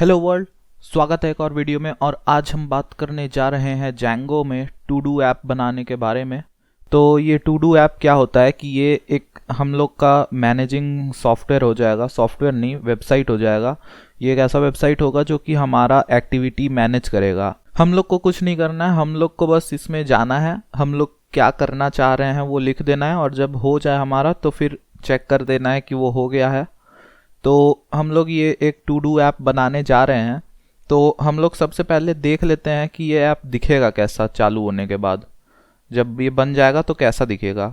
Hello world, स्वागत है एक और वीडियो में। और आज हम बात करने जा रहे हैं जैंगो में टू डू ऐप बनाने के बारे में। तो ये टू डू ऐप क्या होता है कि ये एक हम लोग का मैनेजिंग सॉफ्टवेयर हो जाएगा, सॉफ्टवेयर नहीं वेबसाइट हो जाएगा। ये एक ऐसा वेबसाइट होगा जो कि हमारा एक्टिविटी मैनेज करेगा। हम लोग को कुछ नहीं करना है, हम लोग को बस इसमें जाना है, हम लोग क्या करना चाह रहे हैं वो लिख देना है और जब हो जाए हमारा तो फिर चेक कर देना है कि वो हो गया है। तो हम लोग ये एक टू डू ऐप बनाने जा रहे हैं। तो हम लोग सबसे पहले देख लेते हैं कि ये ऐप दिखेगा कैसा चालू होने के बाद, जब ये बन जाएगा तो कैसा दिखेगा।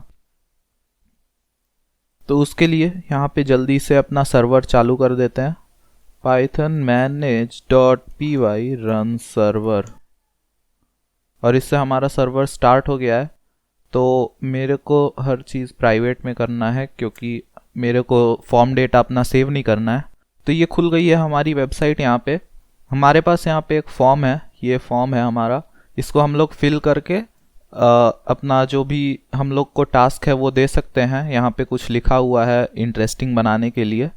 तो उसके लिए यहाँ पे जल्दी से अपना सर्वर चालू कर देते हैं। python manage.py run server, और इससे हमारा सर्वर स्टार्ट हो गया है। तो मेरे को हर चीज़ प्राइवेट में करना है क्योंकि मेरे को फॉर्म डेटा अपना सेव नहीं करना है। तो ये खुल गई है हमारी वेबसाइट। यहाँ पे हमारे पास यहाँ पे एक फॉर्म है, ये फॉर्म है हमारा। इसको हम लोग फिल करके अपना जो भी हम लोग को टास्क है वो दे सकते हैं। यहाँ पे कुछ लिखा हुआ है इंटरेस्टिंग बनाने के लिए।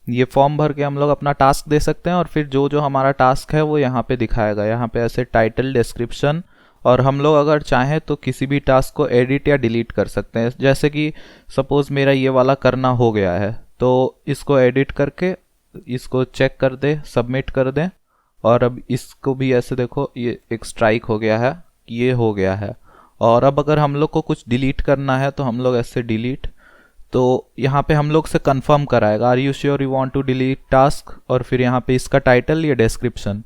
ये फॉर्म भर के हम लोग अपना टास्क दे सकते हैं और फिर जो जो हमारा टास्क है वो यहाँ पे दिखाएगा। यहाँ पे ऐसे टाइटल, डिस्क्रिप्शन, और हम लोग अगर चाहें तो किसी भी टास्क को एडिट या डिलीट कर सकते हैं। जैसे कि सपोज मेरा ये वाला करना हो गया है तो इसको एडिट करके इसको चेक कर दे, सबमिट कर दें। और अब इसको भी ऐसे देखो, ये एक स्ट्राइक हो गया है, ये हो गया है। और अब अगर हम लोग को कुछ डिलीट करना है तो हम लोग ऐसे डिलीट, तो यहाँ पे हम लोग से कंफर्म कराएगा are you sure you want to delete task, और फिर यहाँ पे इसका टाइटल, ये डिस्क्रिप्शन।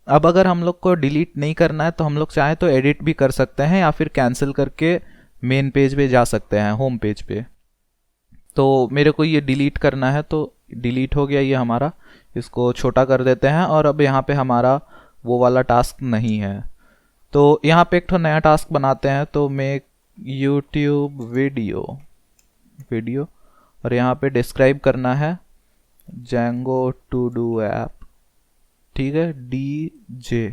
अब अगर हम लोग को डिलीट नहीं करना है तो हम लोग चाहे तो एडिट भी कर सकते हैं या फिर कैंसिल करके मेन पेज पे जा सकते हैं, होम पेज पे। तो मेरे को ये डिलीट करना है तो डिलीट हो गया ये हमारा। इसको छोटा कर देते हैं और अब यहाँ पे हमारा वो वाला टास्क नहीं है। तो यहाँ पे एक तो नया टास्क बनाते हैं। तो मेक यूट्यूब वीडियो और यहाँ पे डिस्क्राइब करना है जैंगो टू डू ऐप, ठीक है, DJ।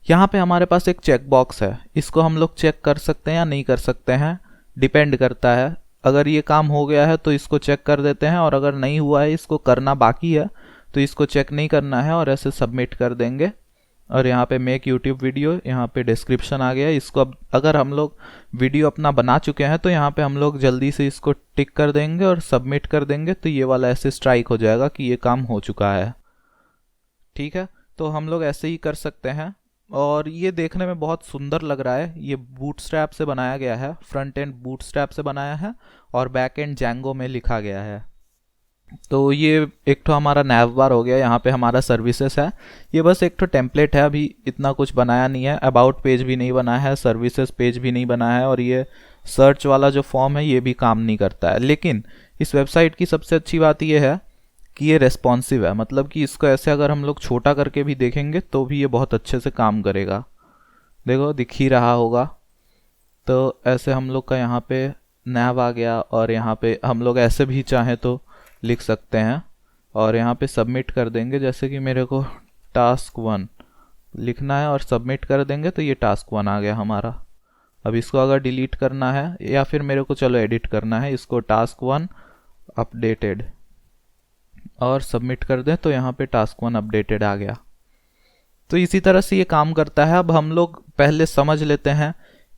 यहाँ पे हमारे पास एक चेक बॉक्स है, इसको हम लोग चेक कर सकते हैं या नहीं कर सकते हैं, डिपेंड करता है। अगर ये काम हो गया है तो इसको चेक कर देते हैं, और अगर नहीं हुआ है, इसको करना बाकी है, तो इसको चेक नहीं करना है और ऐसे सबमिट कर देंगे। और यहाँ पे मेक यूट्यूब वीडियो, यहाँ पे डिस्क्रिप्शन आ गया। इसको अब अगर हम लोग वीडियो अपना बना चुके हैं तो यहाँ पे हम लोग जल्दी से इसको टिक कर देंगे और सबमिट कर देंगे। तो ये वाला ऐसे स्ट्राइक हो जाएगा कि ये काम हो चुका है, ठीक है। तो हम लोग ऐसे ही कर सकते हैं। और ये देखने में बहुत सुंदर लग रहा है। ये बूटस्ट्रैप से बनाया गया है, फ्रंट एंड बूटस्ट्रैप से बनाया है और बैक एंड जैंगो में लिखा गया है। तो ये एक तो हमारा नैव बार हो गया, यहाँ पे हमारा सर्विसेज है। ये बस एक तो टेम्पलेट है, अभी इतना कुछ बनाया नहीं है। अबाउट पेज भी नहीं बना है, सर्विसेज पेज भी नहीं बना है, और ये सर्च वाला जो फॉर्म है ये भी काम नहीं करता है। लेकिन इस वेबसाइट की सबसे अच्छी बात ये है कि ये रेस्पॉन्सिव है। मतलब कि इसको ऐसे अगर हम लोग छोटा करके भी देखेंगे तो भी ये बहुत अच्छे से काम करेगा। देखो दिख ही रहा होगा। तो ऐसे हम लोग का यहाँ पे नैव आ गया, और यहाँ पे हम लोग ऐसे भी चाहें तो लिख सकते हैं और यहाँ पे सबमिट कर देंगे। जैसे कि मेरे को टास्क 1 लिखना है और सबमिट कर देंगे तो ये टास्क 1 आ गया हमारा। अब इसको अगर डिलीट करना है या फिर मेरे को चलो एडिट करना है, इसको टास्क 1 अपडेटेड और सबमिट कर दें तो यहाँ पे टास्क 1 अपडेटेड आ गया। तो इसी तरह से ये काम करता है। अब हम लोग पहले समझ लेते हैं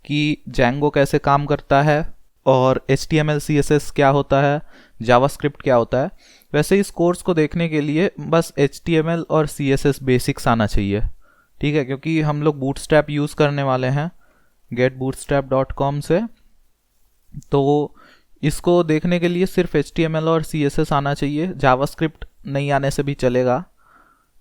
कि जैंगो कैसे काम करता है और HTML CSS क्या होता है, जावास्क्रिप्ट क्या होता है। वैसे इस कोर्स को देखने के लिए बस HTML और CSS बेसिक्स आना चाहिए, ठीक है, क्योंकि हम लोग बूटस्ट्रैप यूज़ करने वाले हैं getbootstrap.com से। तो इसको देखने के लिए सिर्फ HTML और CSS आना चाहिए, जावास्क्रिप्ट नहीं आने से भी चलेगा,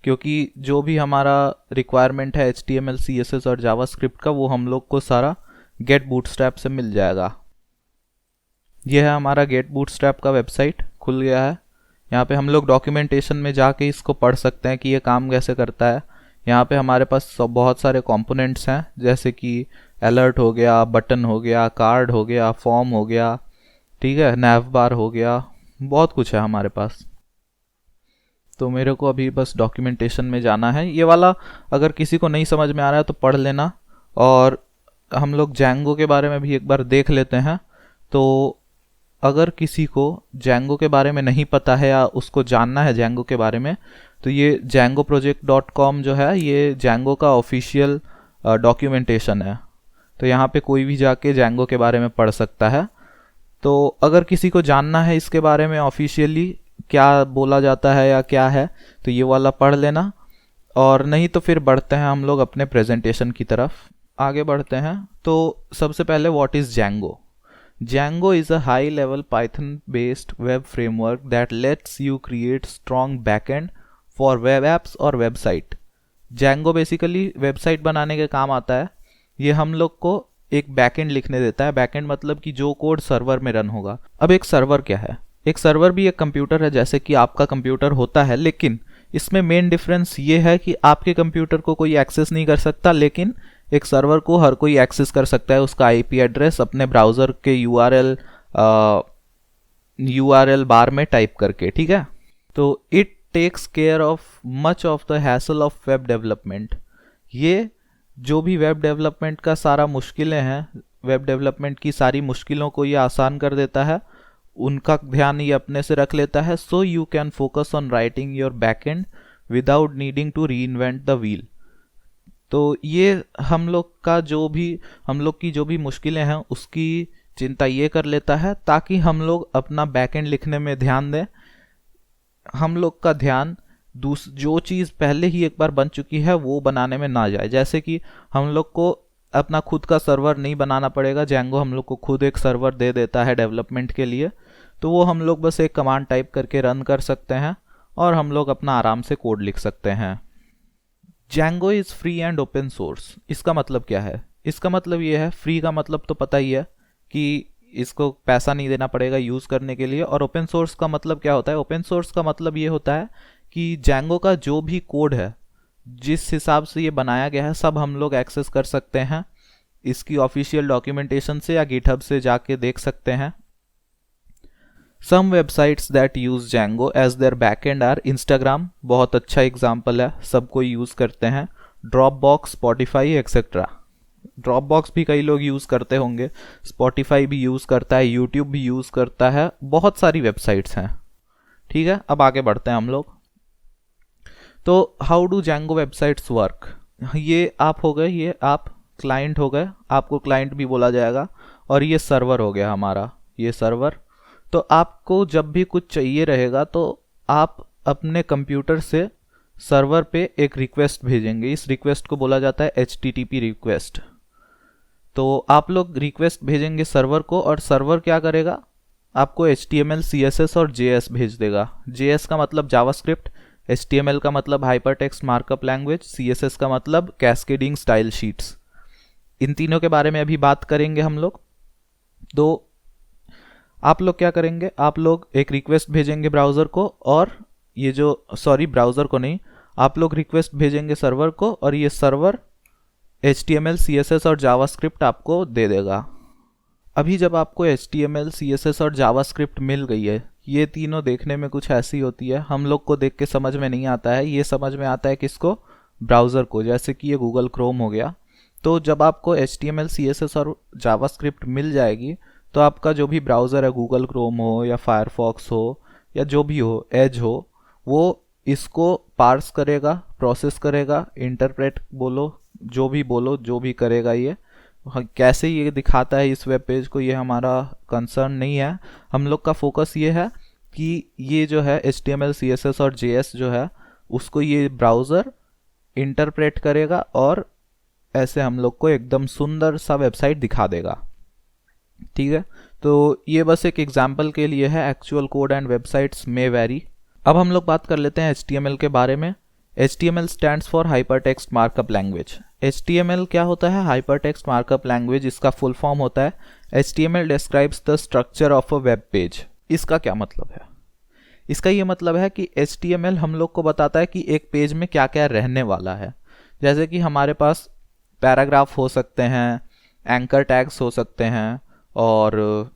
क्योंकि जो भी हमारा रिक्वायरमेंट है HTML CSS और जावास्क्रिप्ट का वो हम लोग को सारा गेट बूटस्ट्रैप से मिल जाएगा। यह है हमारा गेट बूटस्ट्रैप का वेबसाइट, खुल गया है। यहाँ पे हम लोग डॉक्यूमेंटेशन में जाके इसको पढ़ सकते हैं कि ये काम कैसे करता है। यहाँ पे हमारे पास बहुत सारे कंपोनेंट्स हैं, जैसे कि अलर्ट हो गया, बटन हो गया, कार्ड हो गया, फॉर्म हो गया, ठीक है, नैव बार हो गया, बहुत कुछ है हमारे पास। तो मेरे को अभी बस डॉक्यूमेंटेशन में जाना है। ये वाला अगर किसी को नहीं समझ में आ रहा है तो पढ़ लेना। और हम लोग जैंगो के बारे में भी एक बार देख लेते हैं। तो अगर किसी को जैंगो के बारे में नहीं पता है या उसको जानना है जैंगो के बारे में, तो ये djangoproject.com जो है ये Django का ऑफिशियल डॉक्यूमेंटेशन है। तो यहाँ पे कोई भी जाके Django के बारे में पढ़ सकता है। तो अगर किसी को जानना है इसके बारे में ऑफिशियली क्या बोला जाता है या क्या है, तो ये वाला पढ़ लेना। और नहीं तो फिर बढ़ते हैं हम लोग अपने प्रेजेंटेशन की तरफ। आगे बढ़ते हैं। तो सबसे पहले what is Django? Django is a high-level Python-based web framework that lets you create strong backend for web apps और वेबसाइट। Django बेसिकली वेबसाइट बनाने के काम आता है। ये हम लोग को एक बैकएंड लिखने देता है। बैकएंड मतलब कि जो कोड सर्वर में रन होगा। अब एक सर्वर क्या है? एक सर्वर भी एक कंप्यूटर है जैसे कि आपका कंप्यूटर होता है, लेकिन इसमें मेन डिफरेंस ये है कि आपके कंप्यूटर को कोई एक्सेस नहीं कर सकता, लेकिन एक सर्वर को हर कोई एक्सेस कर सकता है। उसका आईपी एड्रेस अपने ब्राउज़र के यूआरएल बार में टाइप करके, ठीक है। तो it takes care of much of the hassle of web development. ये जो भी वेब डेवलपमेंट का सारा मुश्किलें हैं, वेब डेवलपमेंट की सारी मुश्किलों को ये आसान कर देता है, उनका ध्यान ये अपने से रख लेता है। So you can focus on writing your backend without needing to reinvent the wheel. तो ये हम लोग की जो भी मुश्किलें हैं उसकी चिंता ये कर लेता है, ताकि हम लोग अपना बैकएंड लिखने में ध्यान दें। हम लोग का ध्यान जो चीज़ पहले ही एक बार बन चुकी है वो बनाने में ना जाए। जैसे कि हम लोग को अपना खुद का सर्वर नहीं बनाना पड़ेगा। Django हम लोग को खुद एक सर्वर दे देता है डेवलपमेंट के लिए, तो वो हम लोग बस एक कमांड टाइप करके रन कर सकते हैं और हम लोग अपना आराम से कोड लिख सकते हैं। Django is free and open source. इसका मतलब क्या है? इसका मतलब ये है, फ्री का मतलब तो पता ही है कि इसको पैसा नहीं देना पड़ेगा यूज़ करने के लिए। और ओपन सोर्स का मतलब क्या होता है? ओपन सोर्स का मतलब ये होता है कि Django का जो भी कोड है, जिस हिसाब से ये बनाया गया है, सब हम लोग एक्सेस कर सकते हैं। इसकी ऑफिशियल डॉक्यूमेंटेशन से या गिटहब से जाके देख सकते हैं। Some websites that use Django as their backend are Instagram, बहुत अच्छा एग्जाम्पल है, सब कोई यूज़ करते हैं। Dropbox, Spotify etcetera. ड्रॉपबॉक्स भी कई लोग यूज़ करते होंगे, स्पॉटिफाई भी यूज़ करता है, यूट्यूब भी यूज़ करता है, बहुत सारी वेबसाइट्स हैं, ठीक है। अब आगे बढ़ते हैं हम लोग। तो how do Django websites work? ये आप हो गए, ये आप क्लाइंट हो गए, आपको क्लाइंट भी बोला जाएगा। और ये सर्वर हो गया हमारा, ये सर्वर। तो आपको जब भी कुछ चाहिए रहेगा तो आप अपने कंप्यूटर से सर्वर पे एक रिक्वेस्ट भेजेंगे। इस रिक्वेस्ट को बोला जाता है HTTP रिक्वेस्ट। तो आप लोग रिक्वेस्ट भेजेंगे सर्वर को, और सर्वर क्या करेगा? आपको HTML, CSS और JS भेज देगा। JS का मतलब जावास्क्रिप्ट, HTML का मतलब हाइपरटेक्स्ट मार्कअप लैंग्वेज, CSS का मतलब कैस्केडिंग स्टाइल शीट्स। इन तीनों के बारे में अभी बात करेंगे हम लोग। तो आप लोग क्या करेंगे? आप लोग एक रिक्वेस्ट भेजेंगे ब्राउज़र को, और ये जो ब्राउज़र को नहीं, आप लोग रिक्वेस्ट भेजेंगे सर्वर को, और ये सर्वर HTML, CSS और जावास्क्रिप्ट आपको दे देगा। अभी जब आपको HTML, CSS और जावास्क्रिप्ट मिल गई है, ये तीनों देखने में कुछ ऐसी होती है, हम लोग को देख के समझ में नहीं आता है। ये समझ में आता है किसको? ब्राउज़र को। जैसे कि ये गूगल क्रोम हो गया। तो जब आपको HTML, CSS और जावास्क्रिप्ट मिल जाएगी, तो आपका जो भी ब्राउज़र है, गूगल क्रोम हो या फायरफॉक्स हो या जो भी हो, एज हो, वो इसको पार्स करेगा, प्रोसेस करेगा, इंटरप्रेट बोलो, जो भी करेगा। ये कैसे ये दिखाता है इस वेब पेज को, ये हमारा कंसर्न नहीं है। हम लोग का फोकस ये है कि ये जो है HTML, CSS और JS जो है, उसको ये ब्राउज़र इंटरप्रेट करेगा और ऐसे हम लोग को एकदम सुंदर सा वेबसाइट दिखा देगा, ठीक है। तो ये बस एक एग्जाम्पल के लिए है, एक्चुअल कोड एंड वेबसाइट्स में वेरी। अब हम लोग बात कर लेते हैं HTML के बारे में। HTML stands for hypertext markup language. HTML क्या होता है? Hypertext markup language. इसका फुल फॉर्म होता है HTML describes the structure of a web page. इसका क्या मतलब है? इसका ये मतलब है कि HTML हम लोग को बताता है कि एक पेज में क्या क्या रहने वाला है। जैसे कि हमारे पास पैराग्राफ हो सकते हैं, एंकर टैग्स हो सकते हैं, और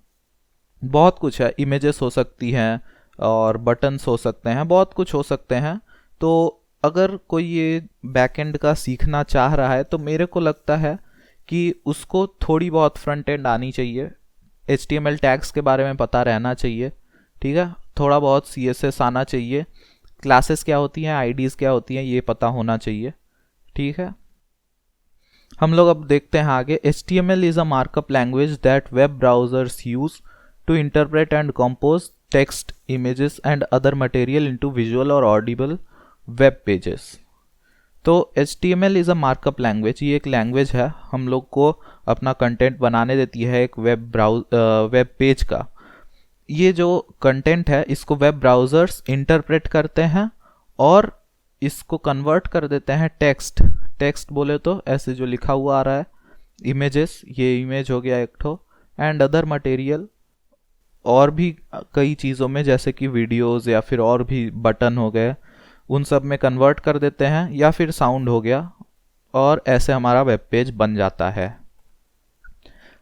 बहुत कुछ है, इमेजेस हो सकती हैं, और बटन्स हो सकते हैं, बहुत कुछ हो सकते हैं। तो अगर कोई ये बैकएंड का सीखना चाह रहा है, तो मेरे को लगता है कि उसको थोड़ी बहुत फ्रंट एंड आनी चाहिए, HTML टैग्स के बारे में पता रहना चाहिए, ठीक है, थोड़ा बहुत CSS आना चाहिए, क्लासेस क्या होती हैं, आईडीज़ क्या होती हैं, ये पता होना चाहिए। ठीक है, हम लोग अब देखते हैं आगे। HTML is a markup language that web browsers use to interpret and compose text, images and other material into visual और ऑडिबल वेब पेजेस। तो HTML is a markup language, ये एक लैंग्वेज है, हम लोग को अपना कंटेंट बनाने देती है एक वेब पेज का। ये जो कंटेंट है इसको वेब ब्राउज़र्स इंटरप्रेट करते हैं और इसको कन्वर्ट कर देते हैं टेक्स्ट बोले तो ऐसे जो लिखा हुआ आ रहा है, इमेजेस, ये इमेज हो गया एक ठो, एंड अदर मटेरियल, और भी कई चीज़ों में जैसे कि वीडियोस या फिर और भी बटन हो गए, उन सब में कन्वर्ट कर देते हैं, या फिर साउंड हो गया, और ऐसे हमारा वेब पेज बन जाता है।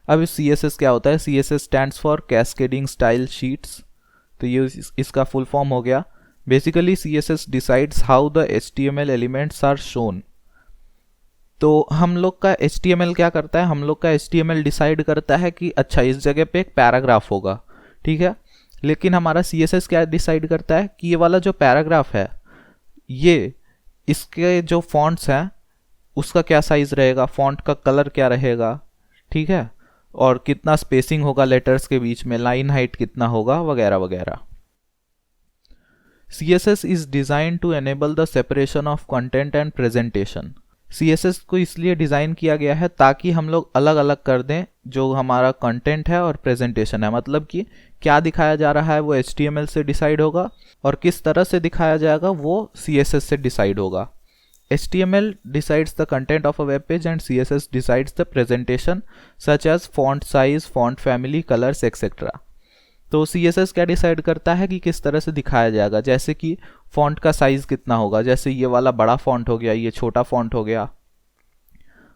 अब इस CSS क्या होता है? CSS stands for cascading style sheets. तो ये इसका फुल फॉर्म हो गया। Basically CSS decides how the HTML elements are shown. तो हम लोग का HTML क्या करता है? हम लोग का HTML डिसाइड करता है कि अच्छा इस जगह पे एक पैराग्राफ होगा, ठीक है, लेकिन हमारा CSS क्या डिसाइड करता है कि ये वाला जो पैराग्राफ है, ये इसके जो फॉन्ट्स हैं उसका क्या साइज रहेगा, फॉन्ट का कलर क्या रहेगा, ठीक है, और कितना स्पेसिंग होगा लेटर्स के बीच में, लाइन हाइट कितना होगा, वगैरह वगैरह। CSS is design to enable the separation of content and presentation. CSS को इसलिए डिज़ाइन किया गया है ताकि हम लोग अलग अलग कर दें जो हमारा कंटेंट है और प्रेजेंटेशन है। मतलब कि क्या दिखाया जा रहा है वो HTML से डिसाइड होगा और किस तरह से दिखाया जाएगा वो CSS से डिसाइड होगा। HTML decides the content of a web page and CSS decides the presentation such as font size, font family, colors etc. तो CSS क्या डिसाइड करता है कि किस तरह से दिखाया जाएगा, जैसे कि फॉन्ट का साइज कितना होगा, जैसे ये वाला बड़ा फॉन्ट हो गया, ये छोटा फॉन्ट हो गया।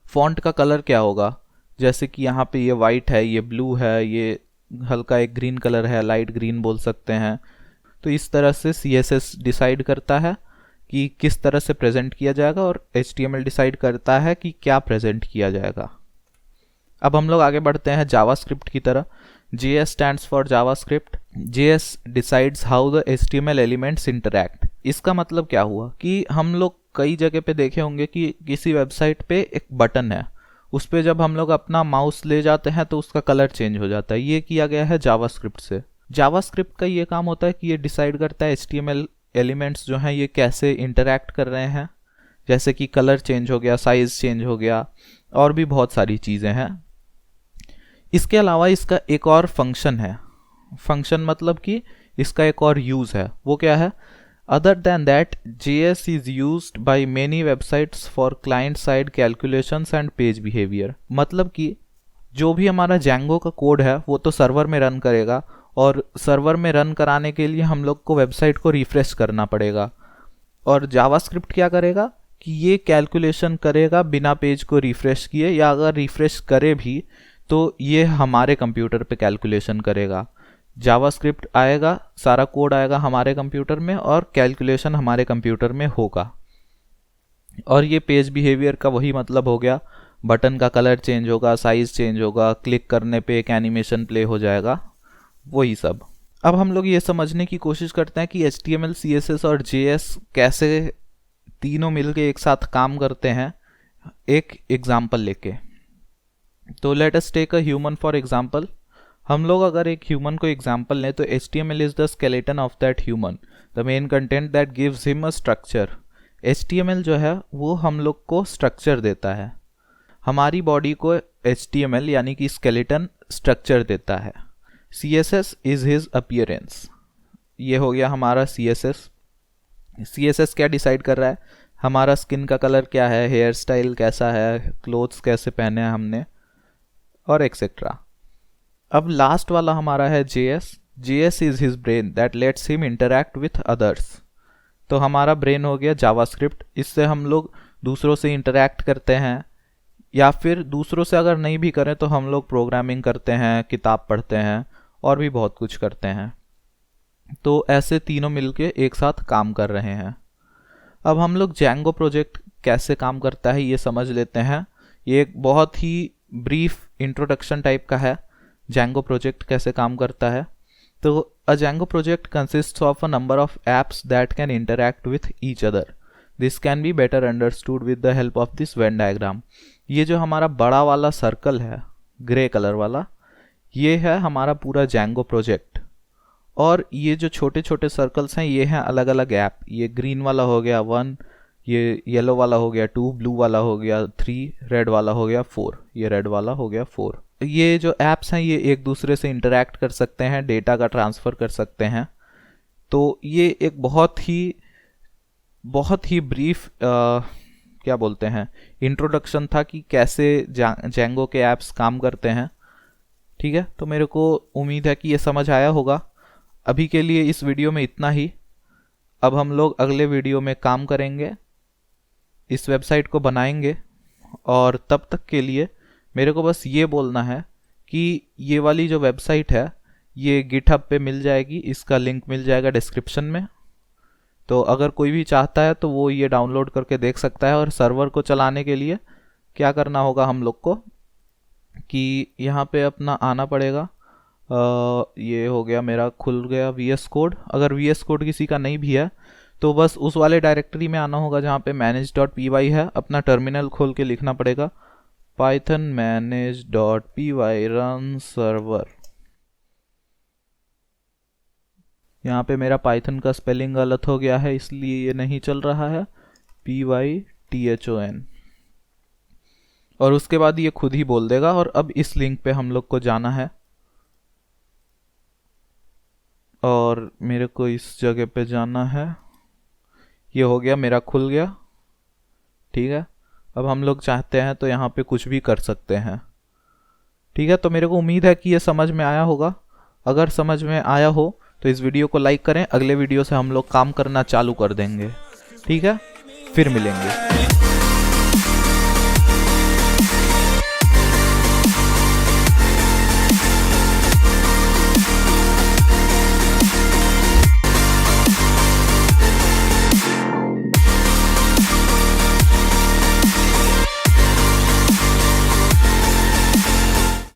फॉन्ट का कलर क्या होगा, जैसे कि यहाँ पे ये वाइट है, ये ब्लू है, ये हल्का एक ग्रीन कलर है, लाइट ग्रीन बोल सकते हैं। तो इस तरह से CSS डिसाइड करता है कि किस तरह से प्रेजेंट किया जाएगा और HTML डिसाइड करता है कि क्या प्रेजेंट किया जाएगा। अब हम लोग आगे बढ़ते हैं जावास्क्रिप्ट की तरह। JS stands for JavaScript. JS decides how the HTML elements interact. इसका मतलब क्या हुआ कि हम लोग कई जगह पे देखे होंगे कि किसी वेबसाइट पे एक बटन है, उस पर जब हम लोग अपना माउस ले जाते हैं तो उसका कलर चेंज हो जाता है। ये किया गया है जावास्क्रिप्ट से। जावास्क्रिप्ट का ये काम होता है कि ये डिसाइड करता है HTML एलिमेंट्स जो हैं ये कैसे इंटरैक्ट कर रहे हैं, जैसे कि कलर चेंज हो गया, साइज चेंज हो गया, और भी बहुत सारी चीज़ें हैं। इसके अलावा इसका एक और फंक्शन है। फंक्शन मतलब कि इसका एक और यूज़ है, वो क्या है? Other than that JS is used by many websites for client side calculations and page behaviour. मतलब कि जो भी हमारा Django का कोड है वो तो सर्वर में रन करेगा, और सर्वर में रन कराने के लिए हम लोग को वेबसाइट को रिफ्रेश करना पड़ेगा, और जावास्क्रिप्ट क्या करेगा कि ये कैलकुलेशन करेगा बिना पेज को रिफ्रेश किए, या अगर रिफ्रेश करे भी तो ये हमारे कंप्यूटर पे कैलकुलेशन करेगा। जावास्क्रिप्ट आएगा, सारा कोड आएगा हमारे कंप्यूटर में और कैलकुलेशन हमारे कंप्यूटर में होगा। और ये पेज बिहेवियर का वही मतलब हो गया, बटन का कलर चेंज होगा, साइज चेंज होगा, क्लिक करने पे एक एनिमेशन प्ले हो जाएगा, वही सब। अब हम लोग ये समझने की कोशिश करते हैं कि HTML, CSS और JS कैसे तीनों मिलके एक साथ काम करते हैं, एक एग्जाम्पल लेके। तो let us take a human for example. हम लोग अगर एक ह्यूमन को एग्जाम्पल लें तो HTML is the skeleton of that human, the main content that gives him a structure. HTML जो है वो हम लोग को स्ट्रक्चर देता है, हमारी बॉडी को HTML यानी कि स्केलेटन स्ट्रक्चर देता है। CSS is his appearance. ये हो गया हमारा CSS। CSS क्या डिसाइड कर रहा है? हमारा स्किन का कलर क्या है, हेयर स्टाइल कैसा है, क्लोथ्स कैसे पहने हैं हमने, और एक्सेट्रा। अब लास्ट वाला हमारा है JS। JS is his brain that let's him interact with others. तो हमारा ब्रेन हो गया जावास्क्रिप्ट, इससे हम लोग दूसरों से इंटरैक्ट करते हैं, या फिर दूसरों से अगर नहीं भी करें तो हम लोग प्रोग्रामिंग करते हैं, किताब पढ़ते हैं, और भी बहुत कुछ करते हैं। तो ऐसे तीनों मिलके एक साथ काम कर रहे हैं। अब हम लोग Django प्रोजेक्ट कैसे काम करता है ये समझ लेते हैं। ये एक बहुत ही ब्रीफ इंट्रोडक्शन टाइप का है, Django प्रोजेक्ट कैसे काम करता है। तो a Django project consists of a number of apps that can interact with each other. This can be better understood with the help of this Venn diagram. ये जो हमारा बड़ा वाला सर्कल है ग्रे कलर वाला, ये है हमारा पूरा Django प्रोजेक्ट, और ये जो छोटे छोटे सर्कल्स हैं ये हैं अलग अलग ऐप. ये ग्रीन वाला हो गया 1, ये येलो वाला हो गया 2, ब्लू वाला हो गया 3, रेड वाला हो गया 4, ये रेड वाला हो गया 4. ये जो ऐप्स हैं ये एक दूसरे से इंटरैक्ट कर सकते हैं, डेटा का ट्रांसफ़र कर सकते हैं. तो ये एक बहुत ही ब्रीफ क्या बोलते हैं इंट्रोडक्शन था कि कैसे Django के ऐप्स काम करते हैं. ठीक है, तो मेरे को उम्मीद है कि ये समझ आया होगा. अभी के लिए इस वीडियो में इतना ही. अब हम लोग अगले वीडियो में काम करेंगे, इस वेबसाइट को बनाएंगे, और तब तक के लिए मेरे को बस ये बोलना है कि ये वाली जो वेबसाइट है ये गिटहब पे मिल जाएगी, इसका लिंक मिल जाएगा डिस्क्रिप्शन में. तो अगर कोई भी चाहता है तो वो ये डाउनलोड करके देख सकता है. और सर्वर को चलाने के लिए क्या करना होगा हम लोग को कि यहाँ पे अपना आना पड़ेगा. ये हो गया, मेरा खुल गया VS Code. अगर VS Code किसी का नहीं भी है तो बस उस वाले डायरेक्टरी में आना होगा जहाँ पे manage.py है. अपना टर्मिनल खोल के लिखना पड़ेगा python manage.py run server. यहाँ पे मेरा पाइथन का स्पेलिंग गलत हो गया है इसलिए ये नहीं चल रहा है, PYTHON. और उसके बाद ये खुद ही बोल देगा. और अब इस लिंक पे हम लोग को जाना है और मेरे को इस जगह पे जाना है. ये हो गया, मेरा खुल गया. ठीक है, अब हम लोग चाहते हैं तो यहाँ पे कुछ भी कर सकते हैं. ठीक है, तो मेरे को उम्मीद है कि ये समझ में आया होगा. अगर समझ में आया हो तो इस वीडियो को लाइक करें. अगले वीडियो से हम लोग काम करना चालू कर देंगे. ठीक है, फिर मिलेंगे.